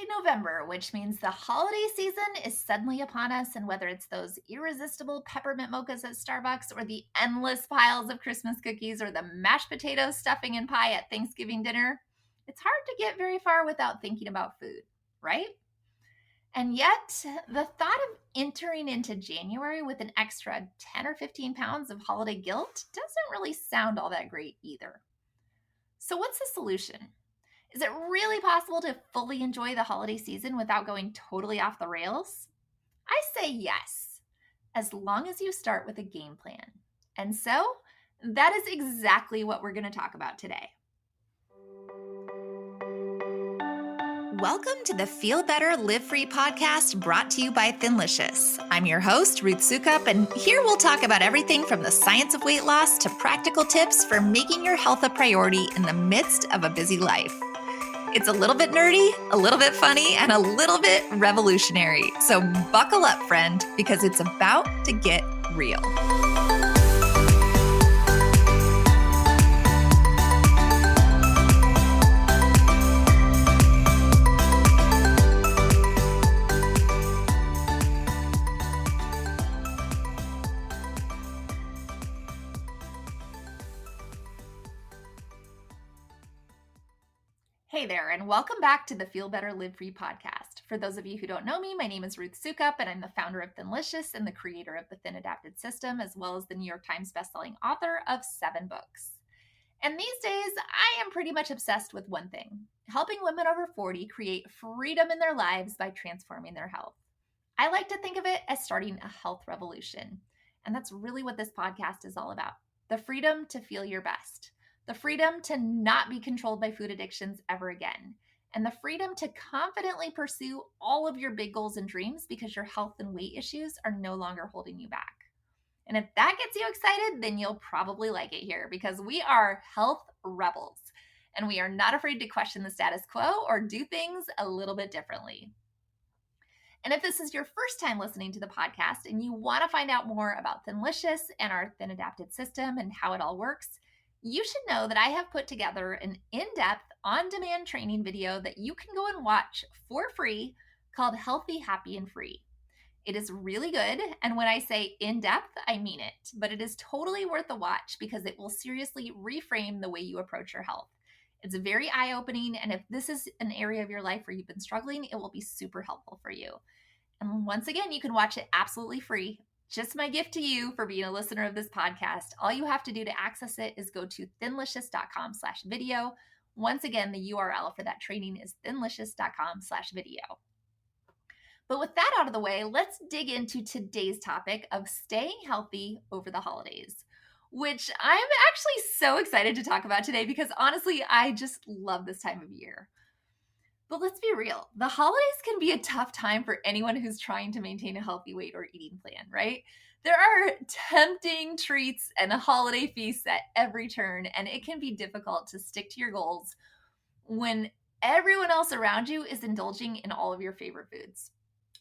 already November, which means the holiday season is suddenly upon us. And whether it's those irresistible peppermint mochas at Starbucks or the endless piles of Christmas cookies or the mashed potatoes, stuffing, and pie at Thanksgiving dinner, it's hard to get very far without thinking about food, right? And yet, the thought of entering into January with an extra 10 or 15 pounds of holiday guilt doesn't really sound all that great either. So, what's the solution? Is it really possible to fully enjoy the holiday season without going totally off the rails? I say yes, as long as you start with a game plan. And so, that is exactly what we're going to talk about today. Welcome to the Feel Better, Live Free podcast brought to you by Thinlicious. I'm your host, Ruth Sukup, and here we'll talk about everything from the science of weight loss to practical tips for making your health a priority in the midst of a busy life. It's a little bit nerdy, a little bit funny, and a little bit revolutionary. So buckle up, friend, because it's about to get real. Hey there, and welcome back to the Feel Better, Live Free podcast. For those of you who don't know me, my name is Ruth Sukup, and I'm the founder of Thinlicious and the creator of the Thin Adapted System, as well as the New York Times bestselling author of 7 books. And these days, I am pretty much obsessed with one thing: helping women over 40 create freedom in their lives by transforming their health. I like to think of it as starting a health revolution. And that's really what this podcast is all about: the freedom to feel your best. The freedom to not be controlled by food addictions ever again, and the freedom to confidently pursue all of your big goals and dreams because your health and weight issues are no longer holding you back. And if that gets you excited, then you'll probably like it here, because we are health rebels, and we are not afraid to question the status quo or do things a little bit differently. And if this is your first time listening to the podcast and you want to find out more about Thinlicious and our Thin Adapted System and how it all works, you should know that I have put together an in-depth, on-demand training video that you can go and watch for free called Healthy, Happy, and Free. It is really good, and when I say in-depth, I mean it, but it is totally worth a watch because it will seriously reframe the way you approach your health. It's very eye-opening, and if this is an area of your life where you've been struggling, it will be super helpful for you. And once again, you can watch it absolutely free. Just my gift to you for being a listener of this podcast. All you have to do to access it is go to thinlicious.com/video. Once again, the URL for that training is thinlicious.com/video. But with that out of the way, let's dig into today's topic of staying healthy over the holidays, which I'm actually so excited to talk about today because honestly, I just love this time of year. But let's be real, the holidays can be a tough time for anyone who's trying to maintain a healthy weight or eating plan, right? There are tempting treats and holiday feasts at every turn, and it can be difficult to stick to your goals when everyone else around you is indulging in all of your favorite foods.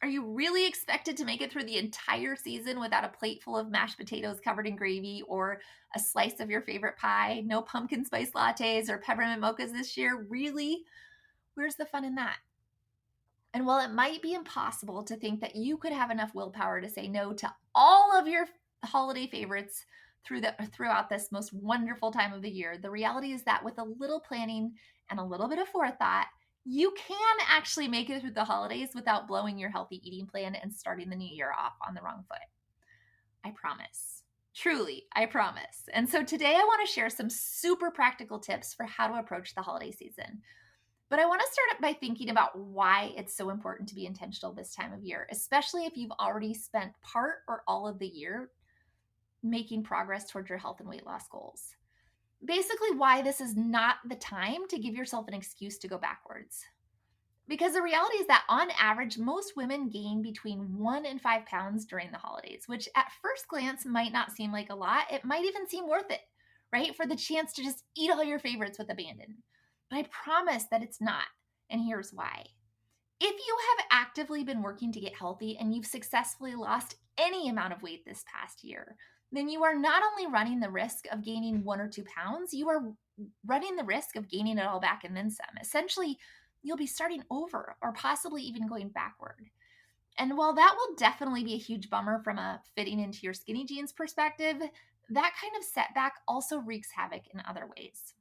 Are you really expected to make it through the entire season without a plate full of mashed potatoes covered in gravy or a slice of your favorite pie? No pumpkin spice lattes or peppermint mochas this year? Really? Where's the fun in that? And while it might be impossible to think that you could have enough willpower to say no to all of your holiday favorites throughout this most wonderful time of the year, the reality is that with a little planning and a little bit of forethought, you can actually make it through the holidays without blowing your healthy eating plan and starting the new year off on the wrong foot. I promise. Truly, I promise. And so today I want to share some super practical tips for how to approach the holiday season. But I want to start by thinking about why it's so important to be intentional this time of year, especially if you've already spent part or all of the year making progress towards your health and weight loss goals. Basically, why this is not the time to give yourself an excuse to go backwards. Because the reality is that on average, most women gain between 1 and 5 pounds during the holidays, which at first glance might not seem like a lot. It might even seem worth it, right? For the chance to just eat all your favorites with abandon. But I promise that it's not, and here's why. If you have actively been working to get healthy and you've successfully lost any amount of weight this past year, then you are not only running the risk of gaining 1 or 2 pounds, you are running the risk of gaining it all back and then some. Essentially, you'll be starting over or possibly even going backward. And while that will definitely be a huge bummer from a fitting into your skinny jeans perspective, that kind of setback also wreaks havoc in other ways.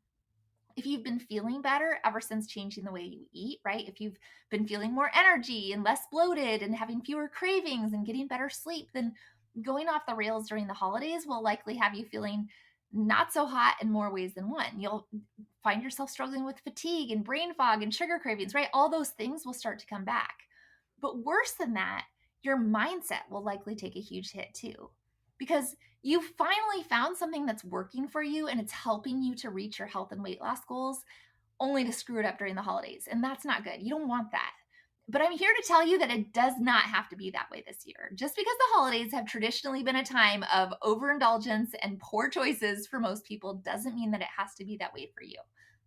If you've been feeling better ever since changing the way you eat, right? If you've been feeling more energy and less bloated and having fewer cravings and getting better sleep, then going off the rails during the holidays will likely have you feeling not so hot in more ways than one. You'll find yourself struggling with fatigue and brain fog and sugar cravings, right? All those things will start to come back. But worse than that, your mindset will likely take a huge hit too. Because you finally found something that's working for you and it's helping you to reach your health and weight loss goals, only to screw it up during the holidays. And that's not good. You don't want that. But I'm here to tell you that it does not have to be that way this year. Just because the holidays have traditionally been a time of overindulgence and poor choices for most people doesn't mean that it has to be that way for you,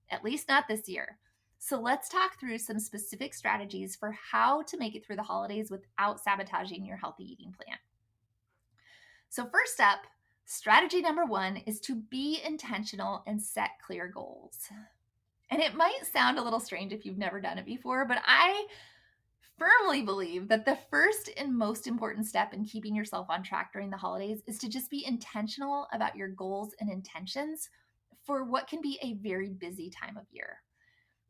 at least not this year. So let's talk through some specific strategies for how to make it through the holidays without sabotaging your healthy eating plan. So first up, strategy number 1 is to be intentional and set clear goals. And it might sound a little strange if you've never done it before, but I firmly believe that the first and most important step in keeping yourself on track during the holidays is to just be intentional about your goals and intentions for what can be a very busy time of year.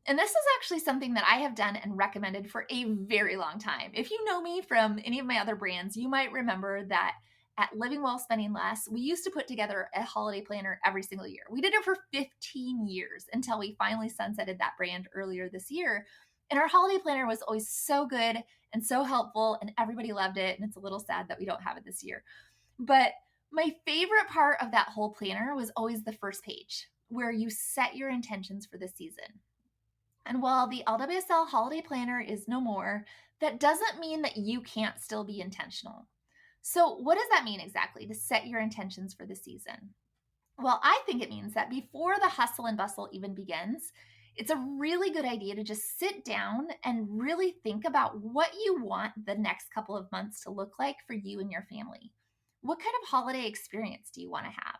And this is actually something that I have done and recommended for a very long time. If you know me from any of my other brands, you might remember that at Living Well, Spending Less, we used to put together a holiday planner every single year. We did it for 15 years until we finally sunsetted that brand earlier this year. And our holiday planner was always so good and so helpful, and everybody loved it. And it's a little sad that we don't have it this year. But my favorite part of that whole planner was always the first page, where you set your intentions for the season. And while the LWSL holiday planner is no more, that doesn't mean that you can't still be intentional. So what does that mean exactly, to set your intentions for the season? Well, I think it means that before the hustle and bustle even begins, it's a really good idea to just sit down and really think about what you want the next couple of months to look like for you and your family. What kind of holiday experience do you want to have?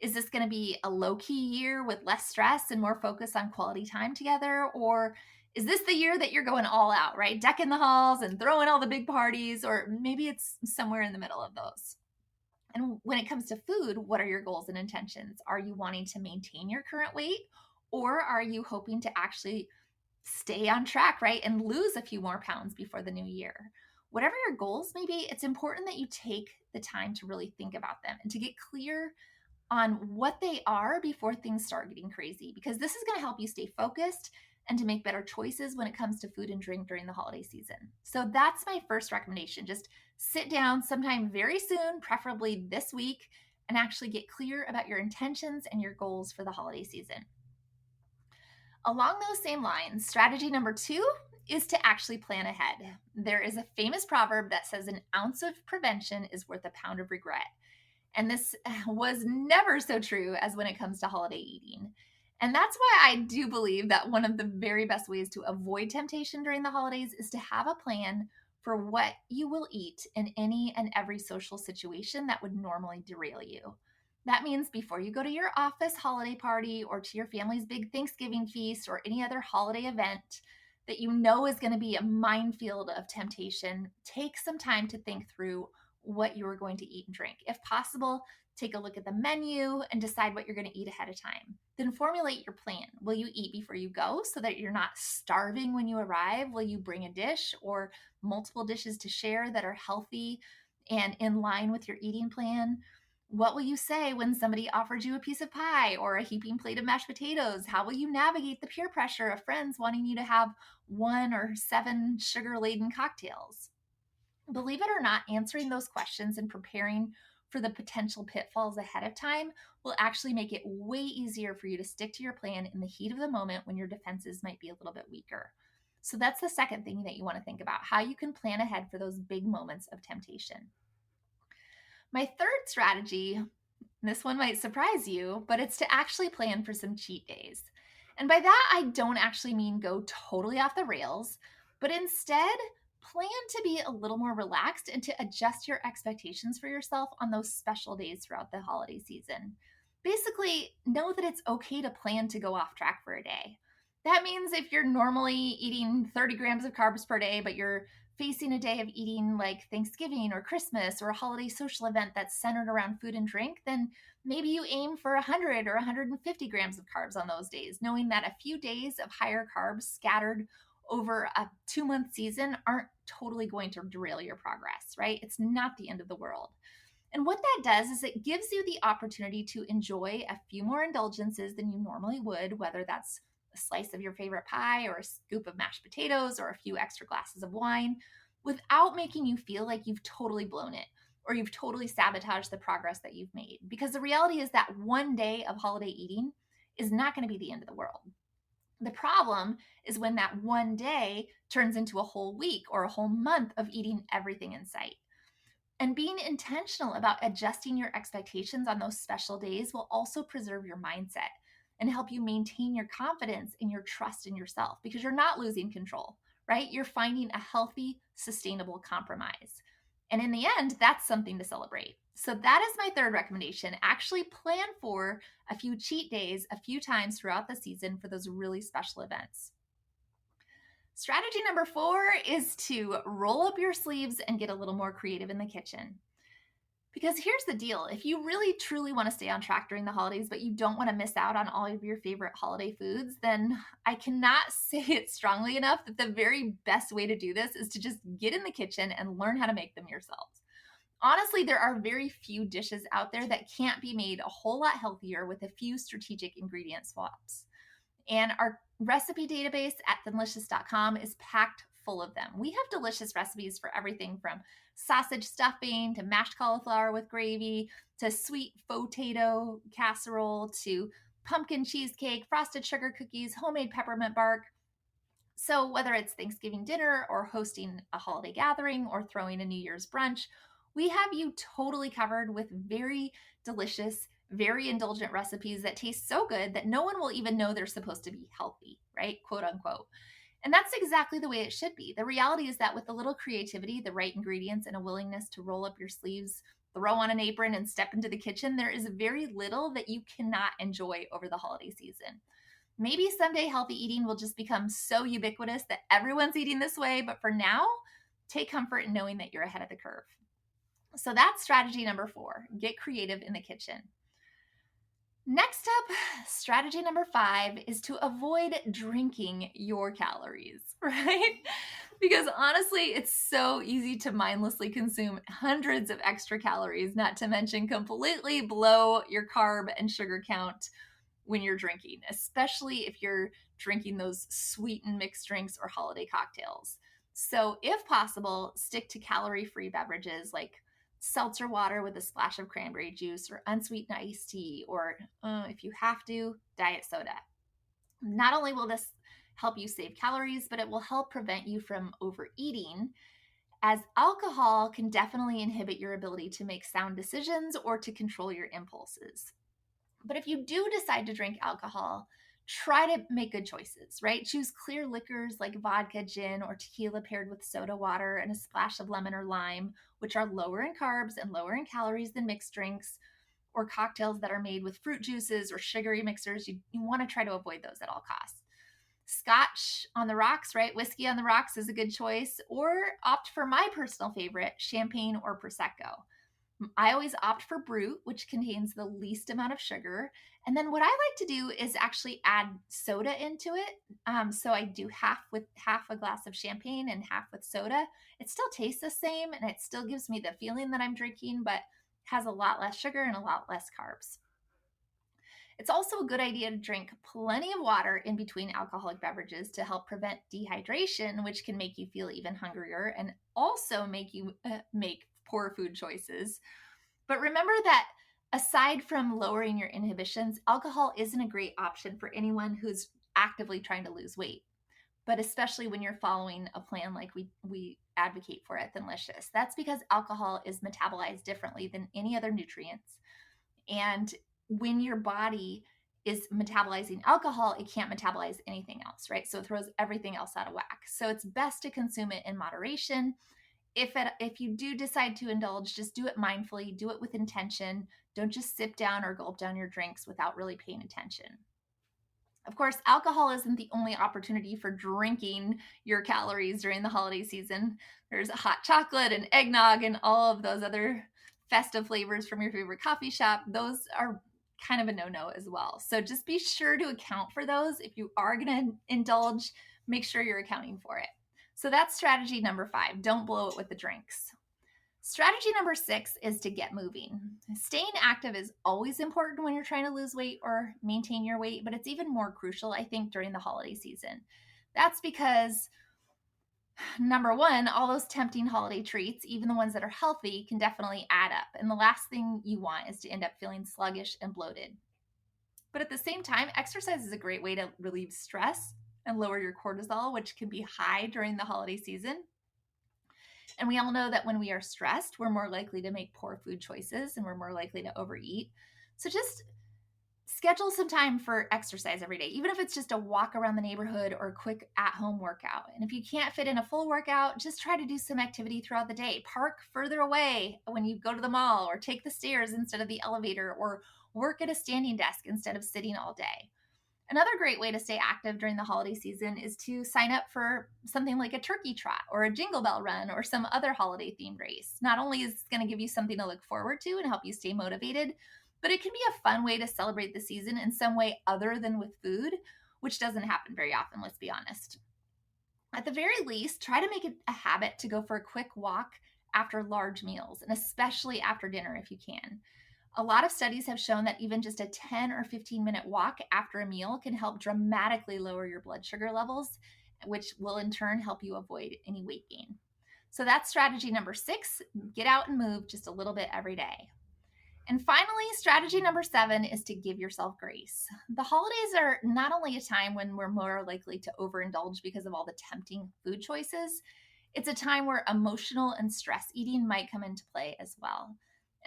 Is this going to be a low-key year with less stress and more focus on quality time together? Or is this the year that you're going all out, right? Decking the halls and throwing all the big parties, or maybe it's somewhere in the middle of those. And when it comes to food, what are your goals and intentions? Are you wanting to maintain your current weight, or are you hoping to actually stay on track, right? And lose a few more pounds before the new year? Whatever your goals may be, it's important that you take the time to really think about them and to get clear on what they are before things start getting crazy, because this is going to help you stay focused and to make better choices when it comes to food and drink during the holiday season. So that's my first recommendation. Just sit down sometime very soon, preferably this week, and actually get clear about your intentions and your goals for the holiday season. Along those same lines, strategy number 2 is to actually plan ahead. There is a famous proverb that says an ounce of prevention is worth a pound of regret. And this was never so true as when it comes to holiday eating. And that's why I do believe that one of the very best ways to avoid temptation during the holidays is to have a plan for what you will eat in any and every social situation that would normally derail you. That means before you go to your office holiday party or to your family's big Thanksgiving feast or any other holiday event that you know is going to be a minefield of temptation, take some time to think through what you are going to eat and drink. If possible, take a look at the menu and decide what you're going to eat ahead of time. Then formulate your plan. Will you eat before you go so that you're not starving when you arrive? Will you bring a dish or multiple dishes to share that are healthy and in line with your eating plan? What will you say when somebody offers you a piece of pie or a heaping plate of mashed potatoes? How will you navigate the peer pressure of friends wanting you to have 1 or 7 sugar-laden cocktails? Believe it or not, answering those questions and preparing for the potential pitfalls ahead of time will actually make it way easier for you to stick to your plan in the heat of the moment when your defenses might be a little bit weaker. So that's the second thing that you want to think about, how you can plan ahead for those big moments of temptation. My third strategy, this one might surprise you, but it's to actually plan for some cheat days. And by that, I don't actually mean go totally off the rails, but instead plan to be a little more relaxed and to adjust your expectations for yourself on those special days throughout the holiday season. Basically, know that it's okay to plan to go off track for a day. That means if you're normally eating 30 grams of carbs per day, but you're facing a day of eating like Thanksgiving or Christmas or a holiday social event that's centered around food and drink, then maybe you aim for 100 or 150 grams of carbs on those days, knowing that a few days of higher carbs scattered over a 2-month season aren't totally going to derail your progress, right? It's not the end of the world. And what that does is it gives you the opportunity to enjoy a few more indulgences than you normally would, whether that's a slice of your favorite pie or a scoop of mashed potatoes or a few extra glasses of wine, without making you feel like you've totally blown it or you've totally sabotaged the progress that you've made. Because the reality is that one day of holiday eating is not going to be the end of the world. The problem is when that one day turns into a whole week or a whole month of eating everything in sight. And being intentional about adjusting your expectations on those special days will also preserve your mindset and help you maintain your confidence and your trust in yourself, because you're not losing control, right? You're finding a healthy, sustainable compromise. And in the end, that's something to celebrate. So that is my third recommendation. Actually plan for a few cheat days a few times throughout the season for those really special events. Strategy number 4 is to roll up your sleeves and get a little more creative in the kitchen. Because here's the deal. If you really truly want to stay on track during the holidays, but you don't want to miss out on all of your favorite holiday foods, then I cannot say it strongly enough that the very best way to do this is to just get in the kitchen and learn how to make them yourselves. Honestly, there are very few dishes out there that can't be made a whole lot healthier with a few strategic ingredient swaps. And our recipe database at thinlicious.com is packed full of them. We have delicious recipes for everything from sausage stuffing to mashed cauliflower with gravy to sweet potato casserole to pumpkin cheesecake, frosted sugar cookies, homemade peppermint bark. So whether it's Thanksgiving dinner or hosting a holiday gathering or throwing a New Year's brunch, we have you totally covered with very delicious, very indulgent recipes that taste so good that no one will even know they're supposed to be healthy, right? Quote unquote. And that's exactly the way it should be. The reality is that with a little creativity, the right ingredients, and a willingness to roll up your sleeves, throw on an apron, and step into the kitchen, there is very little that you cannot enjoy over the holiday season. Maybe someday healthy eating will just become so ubiquitous that everyone's eating this way, but for now, take comfort in knowing that you're ahead of the curve. So that's strategy number 4, get creative in the kitchen. Next up, strategy number 5 is to avoid drinking your calories, right? Because honestly, it's so easy to mindlessly consume hundreds of extra calories, not to mention completely blow your carb and sugar count when you're drinking, especially if you're drinking those sweetened mixed drinks or holiday cocktails. So if possible, stick to calorie-free beverages like seltzer water with a splash of cranberry juice or unsweetened iced tea, or if you have to, diet soda. Not only will this help you save calories, but it will help prevent you from overeating, as alcohol can definitely inhibit your ability to make sound decisions or to control your impulses. But if you do decide to drink alcohol, try to make good choices, right? Choose clear liquors like vodka, gin, or tequila paired with soda water and a splash of lemon or lime, which are lower in carbs and lower in calories than mixed drinks, or cocktails that are made with fruit juices or sugary mixers. You want to try to avoid those at all costs. Scotch on the rocks, right? Whiskey on the rocks is a good choice, or opt for my personal favorite, champagne or Prosecco. I always opt for Brut, which contains the least amount of sugar. And then what I like to do is actually add soda into it. So I do half with half a glass of champagne and half with soda. It still tastes the same and it still gives me the feeling that I'm drinking, but has a lot less sugar and a lot less carbs. It's also a good idea to drink plenty of water in between alcoholic beverages to help prevent dehydration, which can make you feel even hungrier and also make you make poor food choices. But remember that aside from lowering your inhibitions, alcohol isn't a great option for anyone who's actively trying to lose weight, but especially when you're following a plan like we advocate for at Thinlicious. That's because alcohol is metabolized differently than any other nutrients. And when your body is metabolizing alcohol, it can't metabolize anything else, right? So it throws everything else out of whack. So it's best to consume it in moderation. If you do decide to indulge, just do it mindfully, do it with intention. Don't just sip down or gulp down your drinks without really paying attention. Of course, alcohol isn't the only opportunity for drinking your calories during the holiday season. There's hot chocolate and eggnog and all of those other festive flavors from your favorite coffee shop. Those are kind of a no-no as well. So just be sure to account for those. If you are going to indulge, make sure you're accounting for it. So that's strategy number 5. Don't blow it with the drinks. Strategy number 6 is to get moving. Staying active is always important when you're trying to lose weight or maintain your weight, but it's even more crucial, I think, during the holiday season. That's because, number 1, all those tempting holiday treats, even the ones that are healthy, can definitely add up. And the last thing you want is to end up feeling sluggish and bloated. But at the same time, exercise is a great way to relieve stress and lower your cortisol, which can be high during the holiday season. And we all know that when we are stressed, we're more likely to make poor food choices and we're more likely to overeat. So just schedule some time for exercise every day, even if it's just a walk around the neighborhood or a quick at-home workout. And if you can't fit in a full workout, just try to do some activity throughout the day. Park further away when you go to the mall, or take the stairs instead of the elevator, or work at a standing desk instead of sitting all day. Another great way to stay active during the holiday season is to sign up for something like a turkey trot or a jingle bell run or some other holiday themed race. Not only is it going to give you something to look forward to and help you stay motivated, but it can be a fun way to celebrate the season in some way other than with food, which doesn't happen very often, let's be honest. At the very least, try to make it a habit to go for a quick walk after large meals, and especially after dinner if you can. A lot of studies have shown that even just a 10 or 15-minute walk after a meal can help dramatically lower your blood sugar levels, which will in turn help you avoid any weight gain. So that's strategy number 6. Get out and move just a little bit every day. And finally, strategy number 7 is to give yourself grace. The holidays are not only a time when we're more likely to overindulge because of all the tempting food choices, it's a time where emotional and stress eating might come into play as well.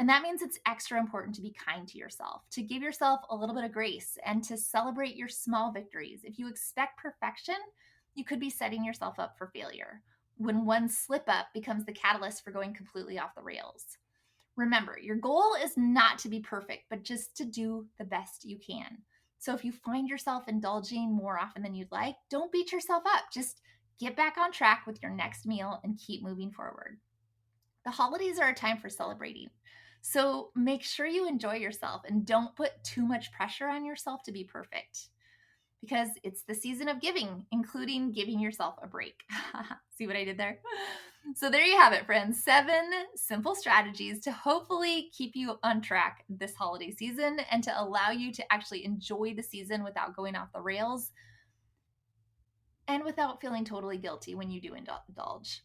And that means it's extra important to be kind to yourself, to give yourself a little bit of grace, and to celebrate your small victories. If you expect perfection, you could be setting yourself up for failure when one slip up becomes the catalyst for going completely off the rails. Remember, your goal is not to be perfect, but just to do the best you can. So if you find yourself indulging more often than you'd like, don't beat yourself up. Just get back on track with your next meal and keep moving forward. The holidays are a time for celebrating. So make sure you enjoy yourself and don't put too much pressure on yourself to be perfect, because it's the season of giving, including giving yourself a break. See what I did there? So there you have it, friends. 7 simple strategies to hopefully keep you on track this holiday season and to allow you to actually enjoy the season without going off the rails and without feeling totally guilty when you do indulge.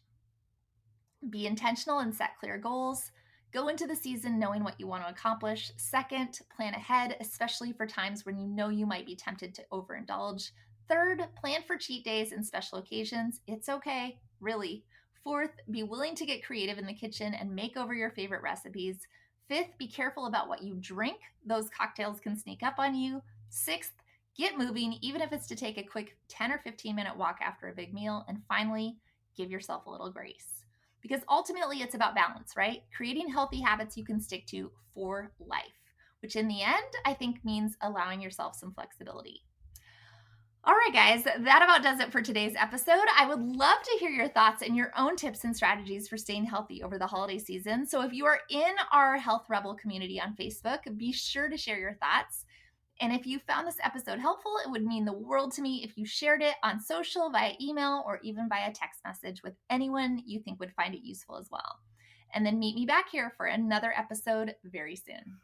Be intentional and set clear goals. Go into the season knowing what you want to accomplish. Second, plan ahead, especially for times when you know you might be tempted to overindulge. Third, plan for cheat days and special occasions. It's okay, really. Fourth, be willing to get creative in the kitchen and make over your favorite recipes. Fifth, be careful about what you drink. Those cocktails can sneak up on you. Sixth, get moving, even if it's to take a quick 10 or 15-minute walk after a big meal. And finally, give yourself a little grace. Because ultimately it's about balance, right? Creating healthy habits you can stick to for life, which in the end, I think means allowing yourself some flexibility. All right, guys, that about does it for today's episode. I would love to hear your thoughts and your own tips and strategies for staying healthy over the holiday season. So if you are in our Health Rebel community on Facebook, be sure to share your thoughts. And if you found this episode helpful, it would mean the world to me if you shared it on social, via email, or even via text message with anyone you think would find it useful as well. And then meet me back here for another episode very soon.